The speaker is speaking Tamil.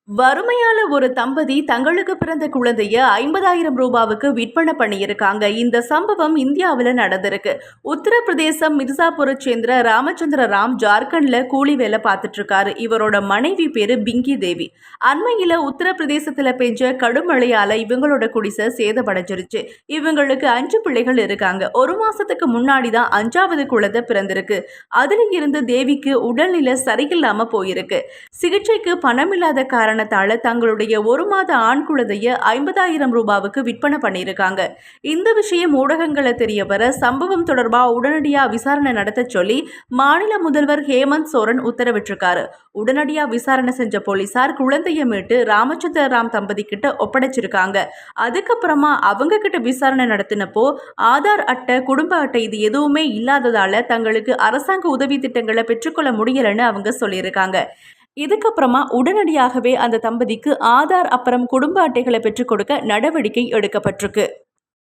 வறுமையால ஒரு தம்பதி தங்களுக்கு பிறந்த குழந்தைய 50,000 ரூபாவுக்கு விற்பனை பண்ணியிருக்காங்க. இந்த சம்பவம் இந்தியாவில் நடந்திருக்கு. உத்தரப்பிரதேசம் மிர்சாபுரை சேர்ந்த ராமச்சந்திர ராம் ஜார்க்கண்ட்ல கூலி வேலை பார்த்துட்டு இருக்காரு. இவரோட மனைவி பேரு பிங்கி தேவி. அண்மையில உத்தரப்பிரதேசத்துல பெஞ்ச கடும் மழையால இவங்களோட குடிசை சேதமடைஞ்சிருச்சு. இவங்களுக்கு 5 பிள்ளைகள் இருக்காங்க. ஒரு மாசத்துக்கு முன்னாடி தான் 5வது குழந்தை பிறந்திருக்கு. அதுல இருந்து தேவிக்கு உடல்நிலை சரியில்லாம போயிருக்கு. சிகிச்சைக்கு பணம் இல்லாத காரணத்தால தங்களுடைய 1 மாத ஆண் குழந்தைய 50,000 ரூபாவுக்கு விற்பனை பண்ணியிருக்காங்க. இந்த விஷயம் ஊடகங்களை தெரிய வர சம்பவம் தொடர்பா உடனடியா விசாரணை நடத்த சொல்லி மாநில முதல்வர் ஹேமந்த் சோரன் உத்தரவிட்டிருக்காரு. உடனடியா விசாரணை செஞ்ச போலீசார் குழந்தைய மீட்டு ராமச்சந்திர ராம் தம்பதி கிட்ட ஒப்படைச்சிருக்காங்க. அதுக்கப்புறமா அவங்க கிட்ட விசாரணை நடத்தினப்போ ஆதார் அட்டை, குடும்ப அட்டை இது எதுவுமே இல்லாததால தங்களுக்கு அரசாங்க உதவி திட்டங்களை பெற்றுக்கொள்ள முடியலன்னு அவங்க சொல்லியிருக்காங்க. இதுக்கப்புறமா உடனடியாகவே அந்த தம்பதிக்கு ஆதார் அப்புறம் குடும்ப அட்டைகளை பெற்றுக் கொடுக்க நடவடிக்கை எடுக்கப்பட்டிருக்கு.